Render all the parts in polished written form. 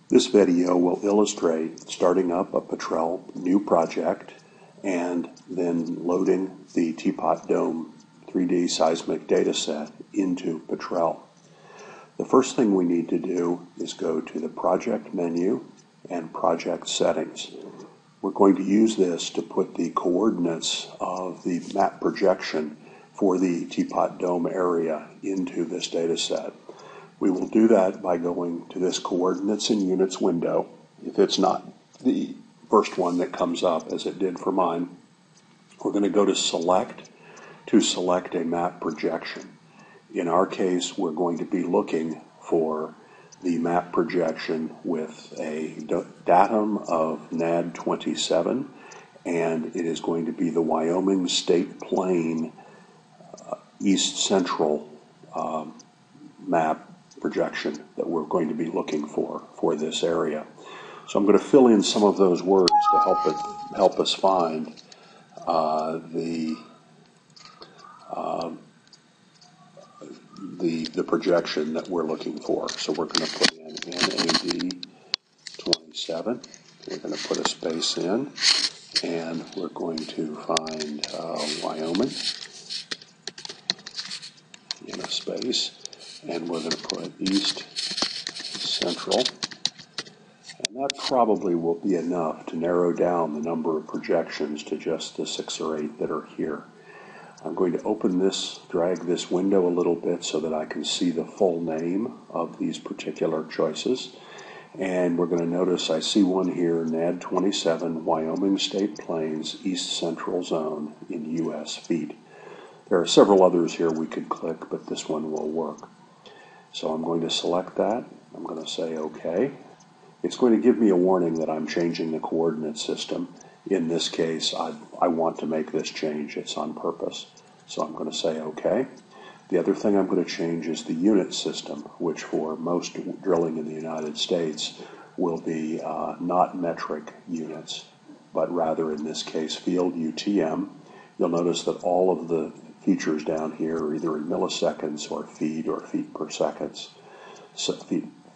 This video will illustrate starting up a petrel new project and then loading the Teapot Dome 3D seismic data set into petrel. The first thing we need to do is go to the project menu and project settings. We're going to use this to put the coordinates of the map projection for the Teapot Dome area into this data set. We will do that by going to this coordinates and units window. If it's not the first one that comes up, as it did for mine, we're going to go to select a map projection. In our case, we're going to be looking for the map projection with a datum of NAD 27, and it is going to be the Wyoming State Plain East Central map projection that we're going to be looking for this area. So I'm going to fill in some of those words to help us find the projection that we're looking for. So we're going to put in NAD 27. We're going to put a space in, and we're going to find Wyoming in a space. And we're going to put East Central, and that probably will be enough to narrow down the number of projections to just the 6 or 8 that are here. I'm going to open this, drag this window a little bit so that I can see the full name of these particular choices. And we're going to notice I see one here, NAD 27, Wyoming State Plains, East Central Zone in U.S. feet. There are several others here we could click, but this one will work. So I'm going to select that. I'm going to say OK. It's going to give me a warning that I'm changing the coordinate system. In this case, I want to make this change. It's on purpose. So I'm going to say OK. The other thing I'm going to change is the unit system, which for most drilling in the United States will be not metric units, but rather in this case field UTM. You'll notice that all of the features down here are either in milliseconds or feet per second.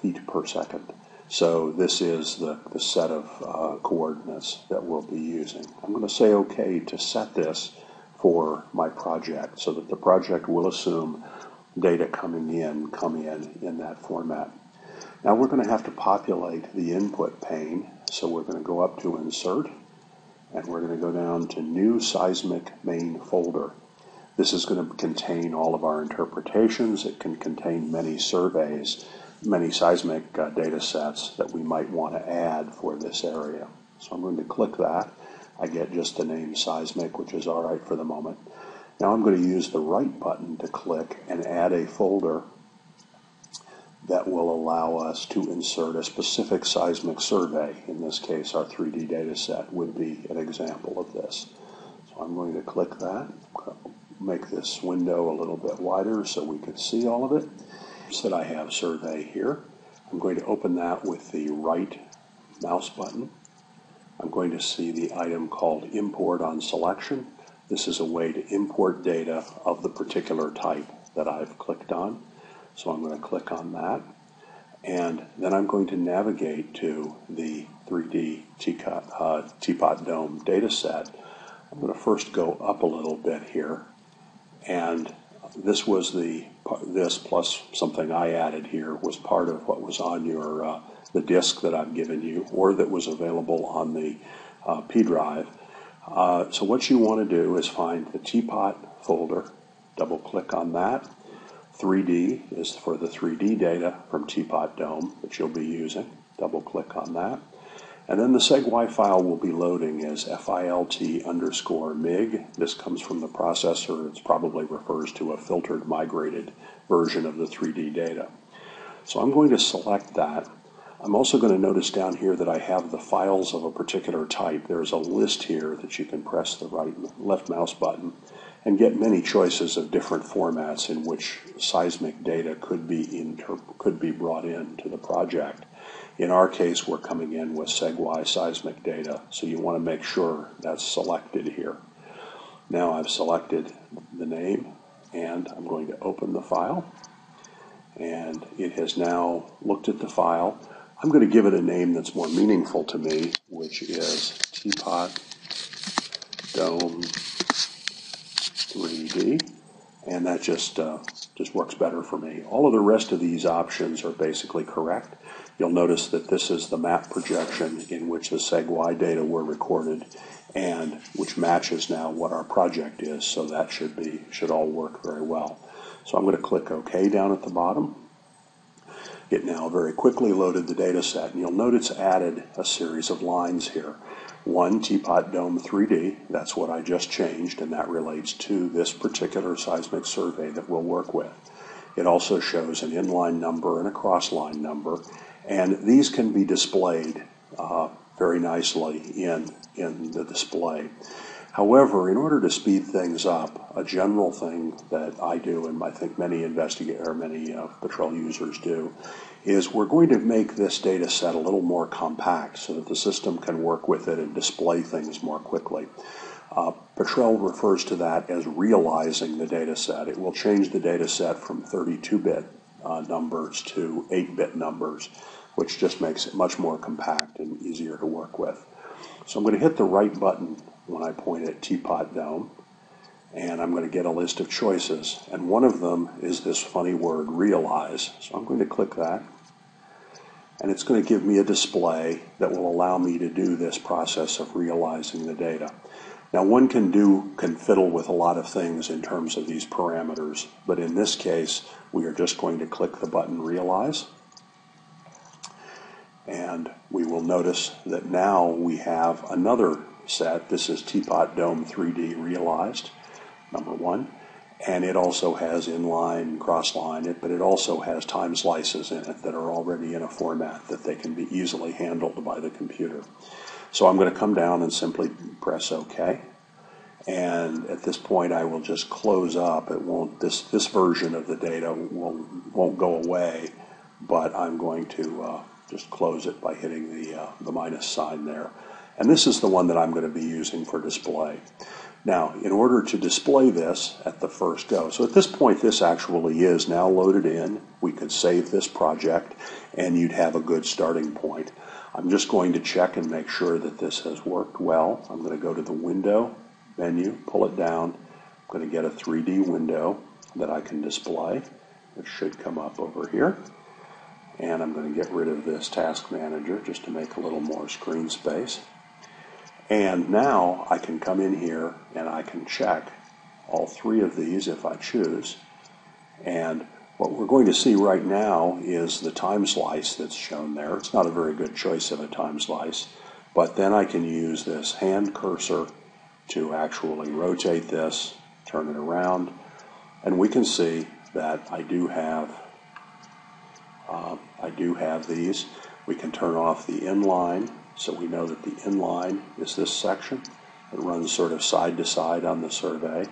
Feet per second. So this is the set of coordinates that we'll be using. I'm going to say OK to set this for my project so that the project will assume data come in that format. Now we're going to have to populate the input pane, so we're going to go up to Insert, and we're going to go down to New Seismic Main Folder. This is going to contain all of our interpretations. It can contain many surveys, many seismic data sets that we might want to add for this area. So I'm going to click that. I get just the name seismic, which is all right for the moment. Now I'm going to use the right button to click and add a folder that will allow us to insert a specific seismic survey. In this case, our 3D data set would be an example of this. So I'm going to click that. Make this window a little bit wider so we can see all of it. So that I have survey here. I'm going to open that with the right mouse button. I'm going to see the item called Import on Selection. This is a way to import data of the particular type that I've clicked on. So I'm going to click on that. And then I'm going to navigate to the 3D Teapot Dome data set. I'm going to first go up a little bit here. And this was this plus something I added here was part of what was on your the disk that I've given you, or that was available on the P drive. So what you want to do is find the Teapot folder, double click on that. 3D is for the 3D data from Teapot Dome that you'll be using. Double click on that. And then the SegWy file will be loading as FILT_MIG. This comes from the processor. It probably refers to a filtered migrated version of the 3D data. So I'm going to select that. I'm also going to notice down here that I have the files of a particular type. There's a list here that you can press the left mouse button and get many choices of different formats in which seismic data could be brought into the project. In our case, we're coming in with SegWy seismic data, so you want to make sure that's selected here. Now I've selected the name, and I'm going to open the file. And it has now looked at the file. I'm going to give it a name that's more meaningful to me, which is Teapot Dome 3D, and that just works better for me. All of the rest of these options are basically correct. You'll notice that this is the map projection in which the seg-y data were recorded, and which matches now what our project is, so that should all work very well. So I'm going to click OK down at the bottom. It now very quickly loaded the data set, and you'll note it's added a series of lines here. One, Teapot Dome 3D, that's what I just changed, and that relates to this particular seismic survey that we'll work with. It also shows an inline number and a cross-line number, and these can be displayed very nicely in the display. However, in order to speed things up, a general thing that I do, and I think many petrel users do, is we're going to make this data set a little more compact so that the system can work with it and display things more quickly. Petrel refers to that as realizing the data set. It will change the data set from 32-bit numbers to 8-bit numbers, which just makes it much more compact and easier to work with. So I'm going to hit the right button when I point at Teapot Dome, and I'm going to get a list of choices, and one of them is this funny word, realize. So I'm going to click that, and it's going to give me a display that will allow me to do this process of realizing the data. Now, one can fiddle with a lot of things in terms of these parameters, but in this case, we are just going to click the button Realize, and we will notice that now we have another set. This is Teapot Dome 3D Realized, number one, and it also has inline, cross-line, but it also has time slices in it that are already in a format that they can be easily handled by the computer. So I'm going to come down and simply press OK, and at this point I will just close up. It won't. This version of the data won't go away, but I'm going to just close it by hitting the minus sign there. And this is the one that I'm going to be using for display. Now, in order to display this at the first go, so at this point this actually is now loaded in. We could save this project and you'd have a good starting point. I'm just going to check and make sure that this has worked well. I'm going to go to the Window menu, pull it down. I'm going to get a 3D window that I can display. It should come up over here. And I'm going to get rid of this Task Manager just to make a little more screen space. And now I can come in here and I can check all three of these if I choose. And what we're going to see right now is the time slice that's shown there. It's not a very good choice of a time slice, but then I can use this hand cursor to actually rotate this, turn it around, and we can see that I do have these. We can turn off the inline, so we know that the inline is this section. It runs sort of side to side on the survey.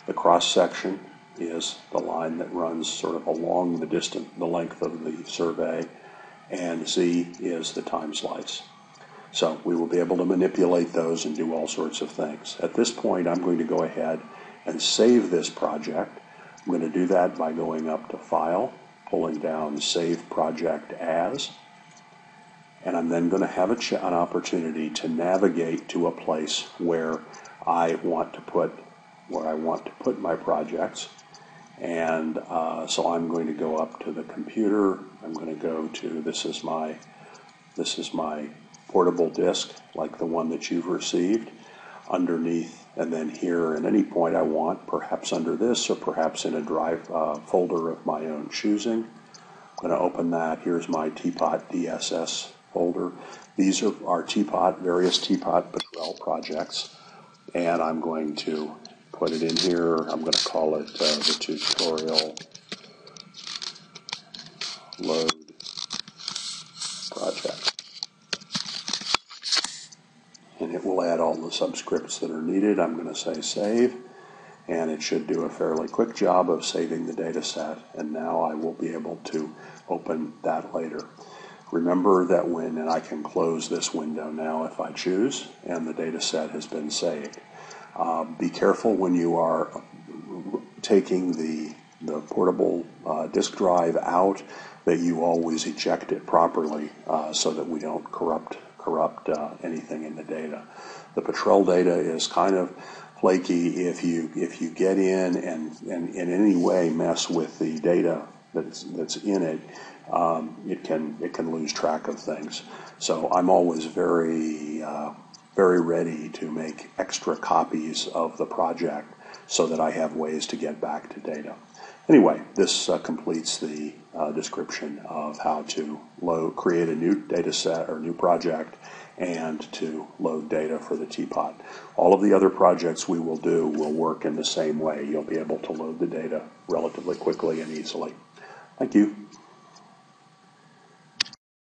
The cross section is the line that runs sort of along the length of the survey, and Z is the time slice. So we will be able to manipulate those and do all sorts of things. At this point, I'm going to go ahead and save this project. I'm going to do that by going up to File, pulling down Save Project As, and I'm then going to have an opportunity to navigate to a place where I want to put my projects. And so I'm going to go up to the computer. I'm going to go to this is my portable disk, like the one that you've received, underneath, and then here at any point I want, perhaps under this or perhaps in a drive folder of my own choosing. I'm going to open that. Here's my Teapot DSS folder. These are our various Teapot Petrel projects, and I'm going to put it in here. I'm going to call it the tutorial load project. And it will add all the subscripts that are needed. I'm going to say save, and it should do a fairly quick job of saving the data set, and now I will be able to open that later. Remember that and I can close this window now if I choose, and the data set has been saved. Be careful when you are taking the portable disk drive out, that you always eject it properly so that we don't corrupt anything in the data. The petrel data is kind of flaky. If you get in and in any way mess with the data that's in it, it can lose track of things. So I'm always very ready to make extra copies of the project so that I have ways to get back to data. Anyway, this completes the description of how to create a new data set or new project and to load data for the teapot. All of the other projects we will do will work in the same way. You'll be able to load the data relatively quickly and easily. Thank you.